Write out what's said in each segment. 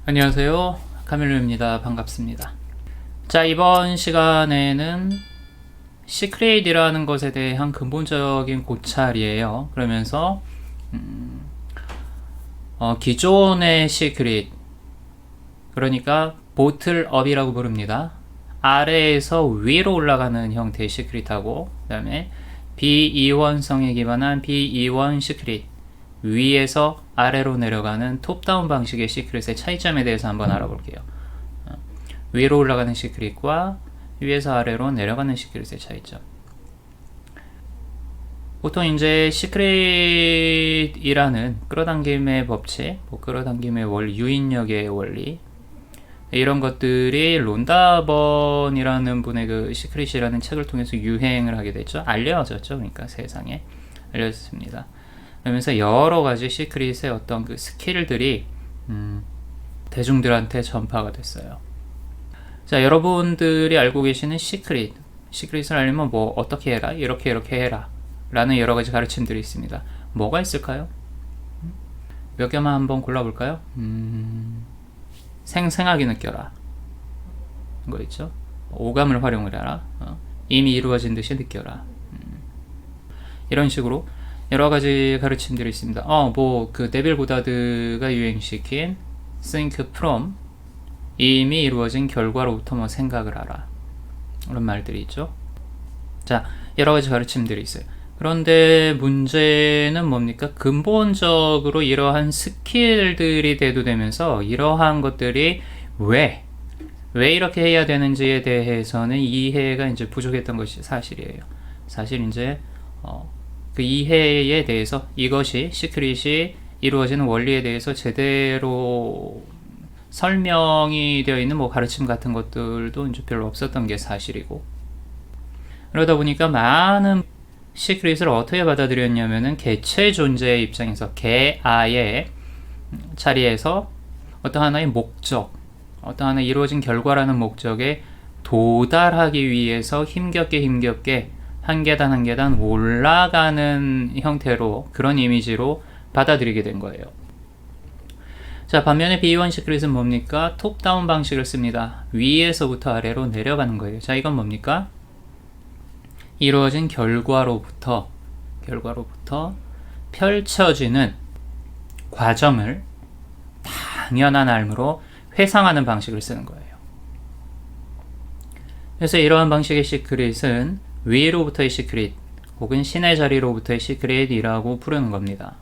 안녕하세요. 카밀로입니다. 반갑습니다. 자, 이번 시간에는 시크릿이라는 것에 대한 근본적인 고찰이에요. 그러면서 기존의 시크릿, 그러니까 보틀업이라고 부릅니다. 아래에서 위로 올라가는 형태의 시크릿하고, 그 다음에 비이원성에 기반한 비이원 시크릿, 위에서 아래로 내려가는 톱다운 방식의 시크릿의 차이점에 대해서 한번 알아볼게요. 위로 올라가는 시크릿과 위에서 아래로 내려가는 시크릿의 차이점. 보통 이제 시크릿이라는 끌어당김의 법칙, 끌어당김의 원리, 유인력의 원리, 이런 것들이 론다번이라는 분의 그 시크릿이라는 책을 통해서 유행을 하게 됐죠. 알려졌죠. 그러니까 세상에 알려졌습니다. 그러면서 여러 가지 시크릿의 어떤 그 스킬들이 대중들한테 전파가 됐어요. 자, 여러분들이 알고 계시는 시크릿을 알려면 뭐 어떻게 해라, 이렇게 해라 라는 여러 가지 가르침들이 있습니다. 뭐가 있을까요? 몇 개만 한번 골라볼까요? 생생하게 느껴라, 거 있죠. 오감을 활용을 해라, 이미 이루어진 듯이 느껴라, 이런 식으로 여러 가지 가르침들이 있습니다. 그 네빌 고다드가 유행시킨 think from, 이미 이루어진 결과로부터 뭐 생각을 하라, 이런 말들이 있죠. 자, 여러 가지 가르침들이 있어요. 그런데 문제는 뭡니까? 근본적으로 이러한 스킬들이 대두되면서 이러한 것들이 왜 이렇게 해야 되는지에 대해서는 이해가 이제 부족했던 것이 사실이에요. 사실 이제 그 이해에 대해서, 이것이 시크릿이 이루어지는 원리에 대해서 제대로 설명이 되어 있는 뭐 가르침 같은 것들도 이제 별로 없었던 게 사실이고, 그러다 보니까 많은 시크릿을 어떻게 받아들였냐면은 개체 존재의 입장에서, 개아의 자리에서 어떤 하나의 목적, 어떤 하나의 이루어진 결과라는 목적에 도달하기 위해서 힘겹게 한 계단 올라가는 형태로, 그런 이미지로 받아들이게 된 거예요. 자, 반면에 비이원 시크릿은 뭡니까? 톱다운 방식을 씁니다. 위에서부터 아래로 내려가는 거예요. 자, 이건 뭡니까? 이루어진 결과로부터 펼쳐지는 과정을 당연한 알므로 회상하는 방식을 쓰는 거예요. 그래서 이러한 방식의 시크릿은 위로부터의 시크릿, 혹은 신의 자리로부터의 시크릿이라고 부르는 겁니다.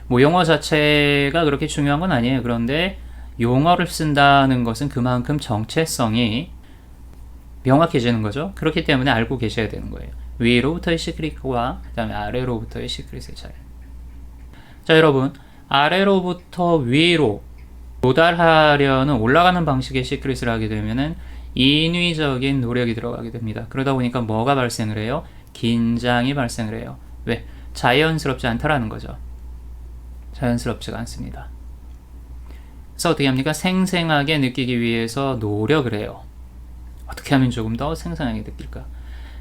뭐 용어 자체가 그렇게 중요한 건 아니에요. 그런데 용어를 쓴다는 것은 그만큼 정체성이 명확해지는 거죠. 그렇기 때문에 알고 계셔야 되는 거예요. 위로부터의 시크릿과 그 다음에 아래로부터의 시크릿의 차이. 자, 여러분, 아래로부터 위로 도달하려는 올라가는 방식의 시크릿을 하게 되면은 인위적인 노력이 들어가게 됩니다. 그러다 보니까 뭐가 발생을 해요? 긴장이 발생을 해요. 왜? 자연스럽지 않다라는 거죠. 자연스럽지가 않습니다. 그래서 어떻게 합니까? 생생하게 느끼기 위해서 노력을 해요. 어떻게 하면 조금 더 생생하게 느낄까?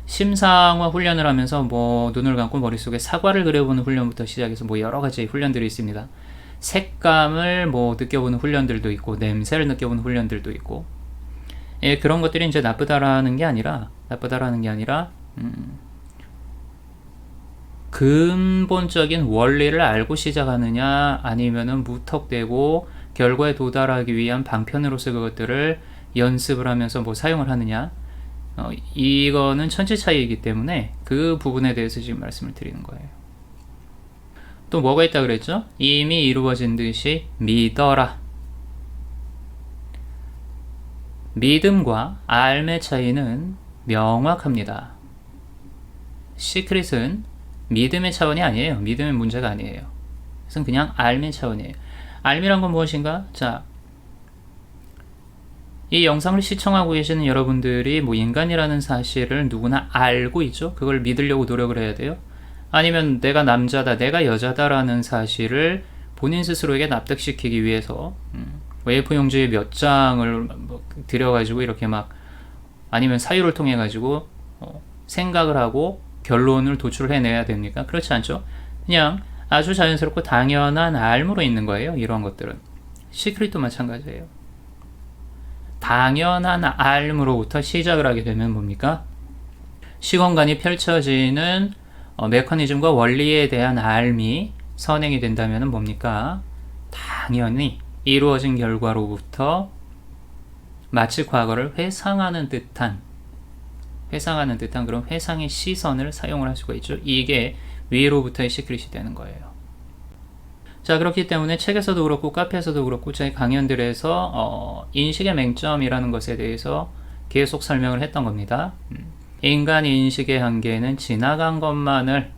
심상화 훈련을 하면서 뭐 눈을 감고 머릿속에 사과를 그려보는 훈련부터 시작해서 뭐 여러 가지 훈련들이 있습니다. 색감을 뭐 느껴보는 훈련들도 있고, 냄새를 느껴보는 훈련들도 있고, 예, 그런 것들이 이제 나쁘다라는 게 아니라 근본적인 원리를 알고 시작하느냐, 아니면은 무턱대고 결과에 도달하기 위한 방편으로서 그것들을 연습을 하면서 뭐 사용을 하느냐, 이거는 천지 차이이기 때문에 그 부분에 대해서 지금 말씀을 드리는 거예요. 또 뭐가 있다 그랬죠? 이미 이루어진 듯이 믿어라. 믿음과 알의 차이는 명확합니다. 시크릿은 믿음의 차원이 아니에요. 믿음의 문제가 아니에요. 그래서 그냥 알의 차원이에요. 알미란 건 무엇인가? 자, 이 영상을 시청하고 계시는 여러분들이 뭐 인간이라는 사실을 누구나 알고 있죠? 그걸 믿으려고 노력을 해야 돼요? 아니면 내가 남자다, 내가 여자다라는 사실을 본인 스스로에게 납득시키기 위해서 웨이프 용지에 몇 장을 들여가지고 이렇게 막, 아니면 사유를 통해 가지고 생각을 하고 결론을 도출해내야 됩니까? 그렇지 않죠. 그냥 아주 자연스럽고 당연한 알므로 있는 거예요. 이런 것들은. 시크릿도 마찬가지예요. 당연한 알므로부터 시작을 하게 되면 뭡니까? 시공간이 펼쳐지는 메커니즘과 원리에 대한 알미 선행이 된다면 뭡니까? 당연히 이루어진 결과로부터 마치 과거를 회상하는 듯한 그런 회상의 시선을 사용을 할 수가 있죠. 이게 위로부터의 시크릿이 되는 거예요. 자, 그렇기 때문에 책에서도 그렇고 카페에서도 그렇고 제 강연들에서 인식의 맹점이라는 것에 대해서 계속 설명을 했던 겁니다. 인간 인식의 한계는 지나간 것만을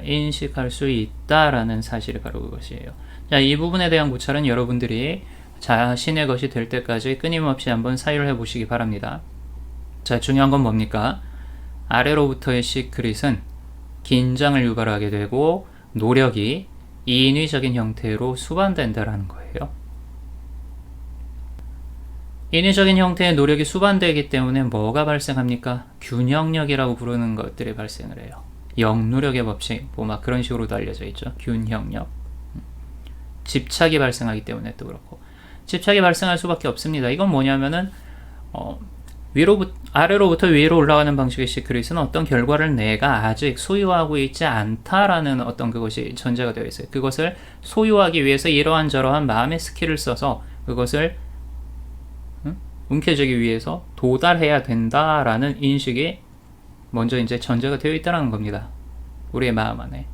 인식할 수 있다라는 사실이 바로 그것이에요. 자, 이 부분에 대한 고찰은 여러분들이 자신의 것이 될 때까지 끊임없이 한번 사유를 해보시기 바랍니다. 자, 중요한 건 뭡니까? 아래로부터의 시크릿은 긴장을 유발하게 되고 노력이 인위적인 형태로 수반된다라는 거예요. 인위적인 형태의 노력이 수반되기 때문에 뭐가 발생합니까? 균형력이라고 부르는 것들이 발생을 해요. 역누력의 법칙, 뭐 막 그런 식으로도 알려져 있죠. 균형력. 집착이 발생하기 때문에 또 그렇고. 집착이 발생할 수밖에 없습니다. 이건 뭐냐면은 아래로부터 위로 올라가는 방식의 시크릿은 어떤 결과를 내가 아직 소유하고 있지 않다라는 어떤 그것이 전제가 되어 있어요. 그것을 소유하기 위해서 이러한저러한 마음의 스킬을 써서 그것을 움켜쥐기 위해서 도달해야 된다라는 인식이 먼저 이제 전제가 되어 있다는 겁니다. 우리의 마음 안에.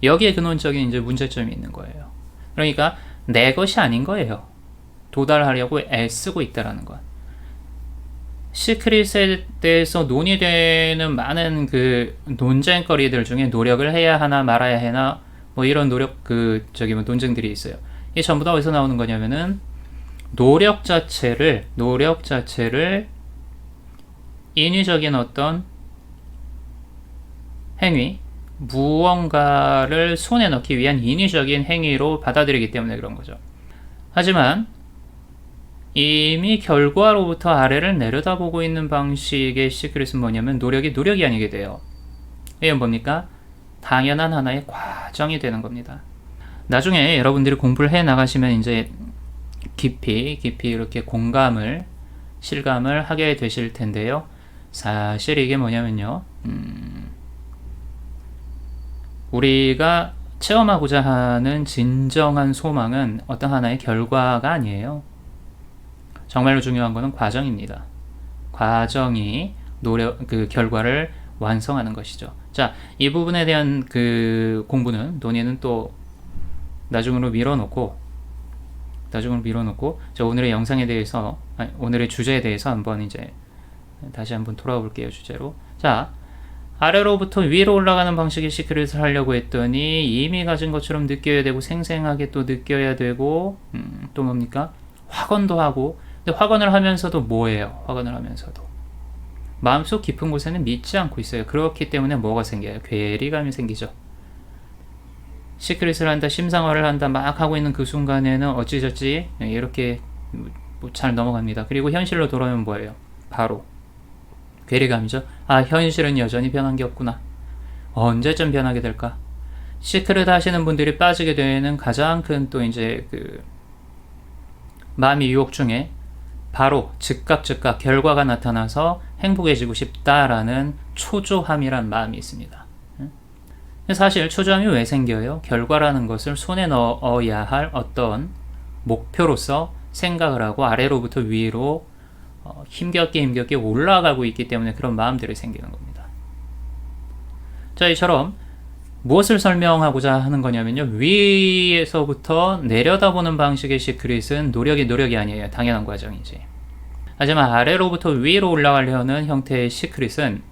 여기에 근원적인 이제 문제점이 있는 거예요. 그러니까 내 것이 아닌 거예요. 도달하려고 애쓰고 있다라는 것. 시크릿에 대해서 논의되는 많은 그 논쟁거리들 중에 노력을 해야 하나 말아야 하나 뭐 이런 논쟁들이 있어요. 이게 전부 다 어디서 나오는 거냐면은 노력 자체를 인위적인 어떤 행위, 무언가를 손에 넣기 위한 인위적인 행위로 받아들이기 때문에 그런 거죠. 하지만 이미 결과로부터 아래를 내려다보고 있는 방식의 시크릿은 뭐냐면 노력이 아니게 돼요. 이건 뭡니까? 당연한 하나의 과정이 되는 겁니다. 나중에 여러분들이 공부를 해 나가시면 이제 깊이 이렇게 실감을 하게 되실 텐데요. 사실 이게 뭐냐면요. 우리가 체험하고자 하는 진정한 소망은 어떤 하나의 결과가 아니에요. 정말로 중요한 것은 과정입니다. 과정이 결과를 완성하는 것이죠. 자, 이 부분에 대한 논의는 또 나중으로 밀어놓고 자, 오늘의 영상에 대해서 오늘의 주제에 대해서 다시 한번 돌아와 볼게요. 주제로. 자, 아래로부터 위로 올라가는 방식의 시크릿을 하려고 했더니 이미 가진 것처럼 느껴야 되고 생생하게 또 느껴야 되고 또 뭡니까? 확언도 하고. 근데 확언을 하면서도 뭐예요? 확언을 하면서도 마음속 깊은 곳에는 믿지 않고 있어요. 그렇기 때문에 뭐가 생겨요? 괴리감이 생기죠. 시크릿을 한다, 심상화를 한다 막 하고 있는 그 순간에는 어찌저찌 이렇게 잘 넘어갑니다. 그리고 현실로 돌아오면 뭐예요? 바로 괴리감이죠. 아, 현실은 여전히 변한 게 없구나. 언제쯤 변하게 될까? 시크릿 하시는 분들이 빠지게 되는 가장 큰 또 이제 마음의 유혹 중에 바로 즉각 결과가 나타나서 행복해지고 싶다라는 초조함이란 마음이 있습니다. 사실 초조함이 왜 생겨요? 결과라는 것을 손에 넣어야 할 어떤 목표로서 생각을 하고 아래로부터 위로 힘겹게 올라가고 있기 때문에 그런 마음들이 생기는 겁니다. 자, 이처럼 무엇을 설명하고자 하는 거냐면요. 위에서부터 내려다보는 방식의 시크릿은 노력이 아니에요. 당연한 과정이지. 하지만 아래로부터 위로 올라가려는 형태의 시크릿은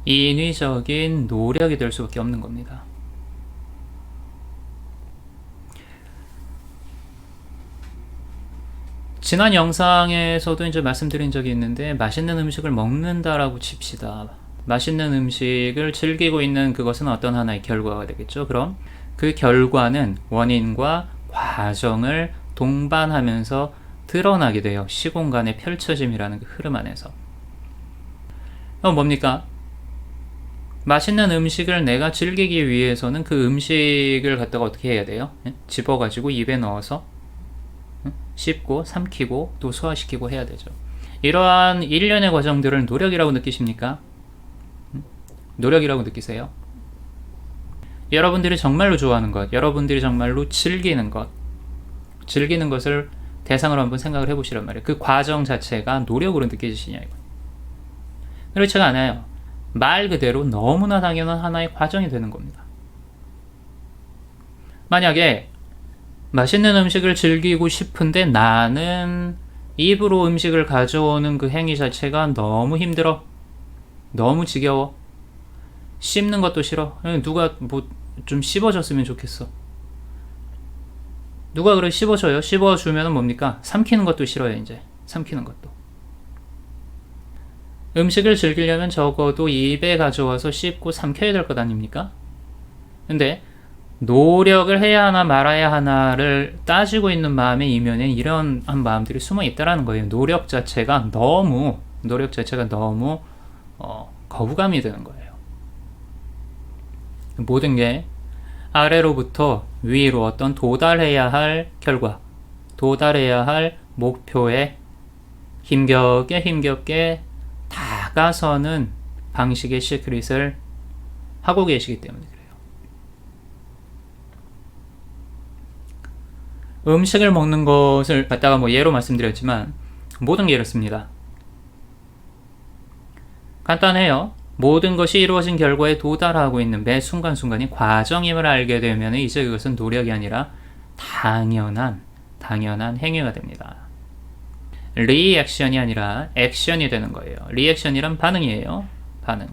인위적인 노력이 될 수밖에 없는 겁니다. 지난 영상에서도 이제 말씀드린 적이 있는데 맛있는 음식을 먹는다라고 칩시다. 맛있는 음식을 즐기고 있는 그것은 어떤 하나의 결과가 되겠죠. 그럼 그 결과는 원인과 과정을 동반하면서 드러나게 돼요. 시공간의 펼쳐짐이라는 그 흐름 안에서. 그럼 뭡니까? 맛있는 음식을 내가 즐기기 위해서는 그 음식을 갖다가 어떻게 해야 돼요? 집어가지고 입에 넣어서 씹고 삼키고 또 소화시키고 해야 되죠. 이러한 일련의 과정들을 노력이라고 느끼십니까? 노력이라고 느끼세요? 여러분들이 정말로 좋아하는 것, 여러분들이 정말로 즐기는 것을 대상으로 한번 생각을 해보시란 말이에요. 그 과정 자체가 노력으로 느껴지시냐 이거. 그렇지가 않아요. 말 그대로 너무나 당연한 하나의 과정이 되는 겁니다. 만약에 맛있는 음식을 즐기고 싶은데 나는 입으로 음식을 가져오는 그 행위 자체가 너무 힘들어, 너무 지겨워, 씹는 것도 싫어, 누가 뭐 좀 씹어줬으면 좋겠어. 누가 그래 씹어줘요? 씹어주면 뭡니까? 삼키는 것도 싫어요. 이제 삼키는 것도. 음식을 즐기려면 적어도 입에 가져와서 씹고 삼켜야 될 것 아닙니까? 근데 노력을 해야 하나 말아야 하나를 따지고 있는 마음의 이면에 이런 마음들이 숨어 있다라는 거예요. 노력 자체가 너무 거부감이 드는 거예요. 모든 게 아래로부터 위로 어떤 도달해야 할 결과, 도달해야 할 목표에 힘겹게 다가서는 방식의 시크릿을 하고 계시기 때문에 그래요. 음식을 먹는 것을 갖다가 뭐 예로 말씀드렸지만 모든 게 이렇습니다. 간단해요. 모든 것이 이루어진 결과에 도달하고 있는 매 순간순간이 과정임을 알게 되면 이제 그것은 노력이 아니라 당연한 행위가 됩니다. 리액션이 아니라 액션이 되는 거예요. 리액션이란 반응이에요. 반응.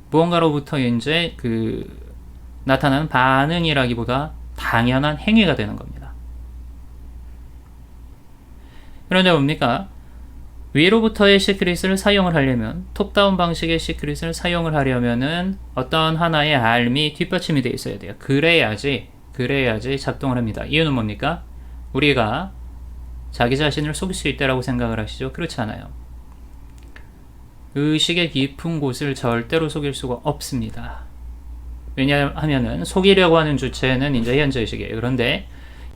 무언가로부터 이제 나타나는 반응이라기보다 당연한 행위가 되는 겁니다. 그런데 뭡니까? 위로부터의 시크릿을 사용을 하려면, 톱다운 방식의 시크릿을 사용을 하려면은 어떤 하나의 알미 뒷받침이 되어 있어야 돼요. 그래야지 작동을 합니다. 이유는 뭡니까? 우리가 자기 자신을 속일 수 있다라고 생각을 하시죠? 그렇지 않아요. 의식의 깊은 곳을 절대로 속일 수가 없습니다. 왜냐하면은 속이려고 하는 주체는 이제 현재의식이에요. 그런데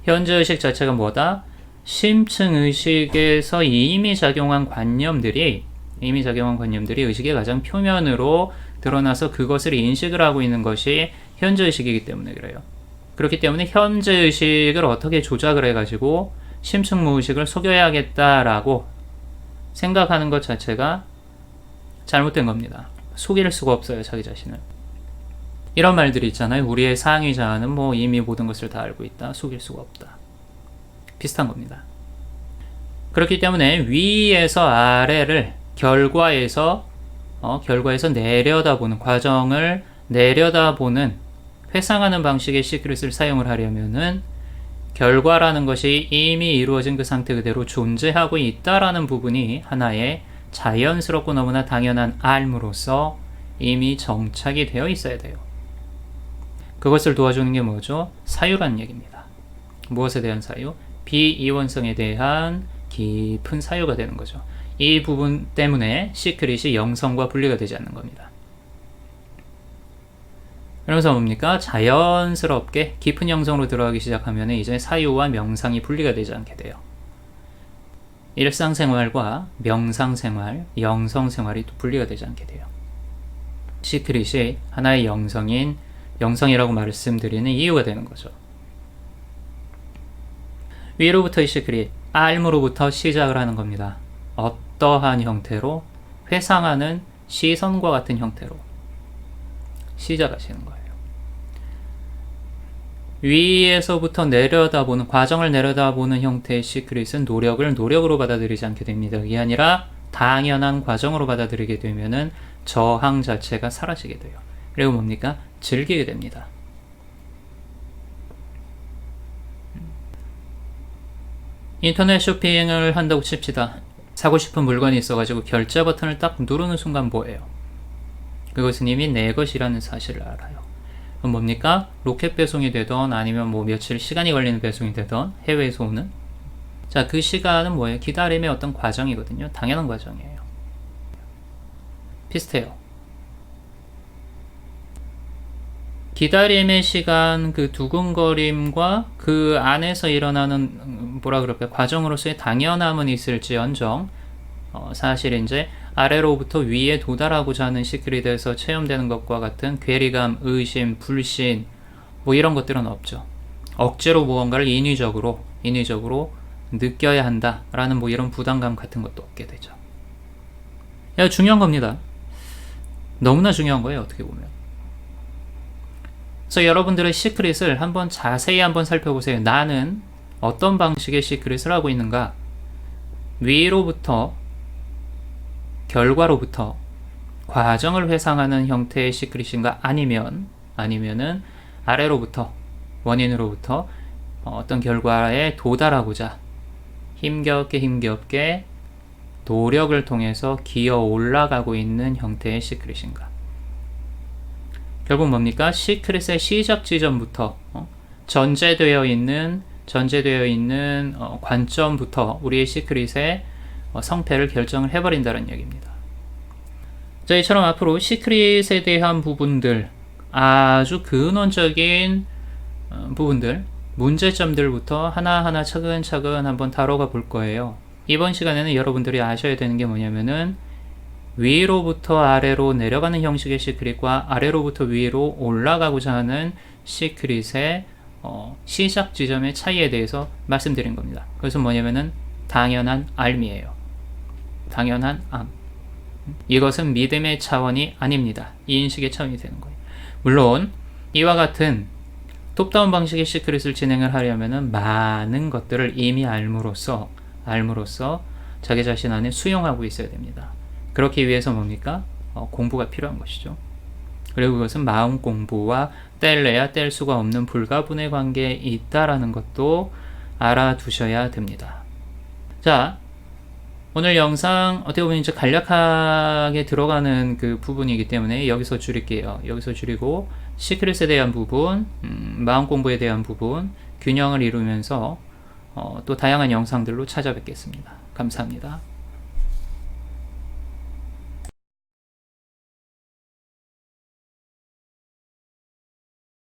현재의식 자체가 뭐다? 심층의식에서 이미 작용한 관념들이 의식의 가장 표면으로 드러나서 그것을 인식을 하고 있는 것이 현재의식이기 때문에 그래요. 그렇기 때문에 현재의식을 어떻게 조작을 해가지고 심층 무의식을 속여야겠다라고 생각하는 것 자체가 잘못된 겁니다. 속일 수가 없어요, 자기 자신을. 이런 말들이 있잖아요. 우리의 상위 자아는 뭐 이미 모든 것을 다 알고 있다. 속일 수가 없다. 비슷한 겁니다. 그렇기 때문에 위에서 아래를 결과에서 내려다보는 과정을 내려다보는 회상하는 방식의 시크릿을 사용을 하려면은 결과라는 것이 이미 이루어진 그 상태 그대로 존재하고 있다라는 부분이 하나의 자연스럽고 너무나 당연한 알므로서 이미 정착이 되어 있어야 돼요. 그것을 도와주는 게 뭐죠? 사유라는 얘기입니다. 무엇에 대한 사유? 비이원성에 대한 깊은 사유가 되는 거죠. 이 부분 때문에 시크릿이 영성과 분리가 되지 않는 겁니다. 그러면서 뭡니까? 자연스럽게 깊은 영성으로 들어가기 시작하면 이제 사유와 명상이 분리가 되지 않게 돼요. 일상생활과 명상생활, 영성생활이 또 분리가 되지 않게 돼요. 시크릿이 하나의 영성이라고 말씀드리는 이유가 되는 거죠. 위로부터의 시크릿, 알므로부터 시작을 하는 겁니다. 어떠한 형태로? 회상하는 시선과 같은 형태로 시작하시는 거예요. 위에서부터 내려다보는, 과정을 내려다보는 형태의 시크릿은 노력으로 받아들이지 않게 됩니다. 그게 아니라 당연한 과정으로 받아들이게 되면은 저항 자체가 사라지게 돼요. 그리고 뭡니까? 즐기게 됩니다. 인터넷 쇼핑을 한다고 칩시다. 사고 싶은 물건이 있어가지고 결제 버튼을 딱 누르는 순간 뭐예요? 그것은 이미 내 것이라는 사실을 알아요. 그럼 뭡니까? 로켓 배송이 되던 아니면 뭐 며칠 시간이 걸리는 배송이 되던 해외에서 오는, 자, 그 시간은 뭐예요? 기다림의 어떤 과정이거든요. 당연한 과정이에요. 비슷해요. 기다림의 시간, 그 두근거림과 그 안에서 일어나는 뭐라 그럴까요? 과정으로서의 당연함은 있을지언정 사실 이제 아래로부터 위에 도달하고자 하는 시크릿에서 체험되는 것과 같은 괴리감, 의심, 불신 뭐 이런 것들은 없죠. 억지로 무언가를 인위적으로 느껴야 한다라는 뭐 이런 부담감 같은 것도 없게 되죠. 중요한 겁니다. 너무나 중요한 거예요, 어떻게 보면. 그래서 여러분들의 시크릿을 한번 자세히 한번 살펴보세요. 나는 어떤 방식의 시크릿을 하고 있는가? 위로부터, 결과로부터 과정을 회상하는 형태의 시크릿인가? 아니면은 아래로부터, 원인으로부터 어떤 결과에 도달하고자 힘겹게 노력을 통해서 기어 올라가고 있는 형태의 시크릿인가? 결국 뭡니까? 시크릿의 시작 지점부터 전제되어 있는 관점부터 우리의 시크릿의 성패를 결정을 해버린다는 얘기입니다. 자, 이처럼 앞으로 시크릿에 대한 부분들, 아주 근원적인 부분들, 문제점들부터 하나하나 차근차근 한번 다뤄가 볼 거예요. 이번 시간에는 여러분들이 아셔야 되는 게 뭐냐면은 위로부터 아래로 내려가는 형식의 시크릿과 아래로부터 위로 올라가고자 하는 시크릿의 시작 지점의 차이에 대해서 말씀드린 겁니다. 그래서 뭐냐면은 당연한 암이에요. 당연한 암. 이것은 믿음의 차원이 아닙니다. 이 인식의 차원이 되는 거예요. 물론 이와 같은 톱다운 방식의 시크릿을 진행을 하려면은 많은 것들을 이미 알므로써 자기 자신 안에 수용하고 있어야 됩니다. 그렇기 위해서 뭡니까? 공부가 필요한 것이죠. 그리고 그것은 마음 공부와 뗄래야 뗄 수가 없는 불가분의 관계에 있다라는 것도 알아두셔야 됩니다. 자, 오늘 영상 어떻게 보면 이제 간략하게 들어가는 그 부분이기 때문에 여기서 줄일게요. 여기서 줄이고 시크릿에 대한 부분, 마음 공부에 대한 부분, 균형을 이루면서 또 다양한 영상들로 찾아뵙겠습니다. 감사합니다.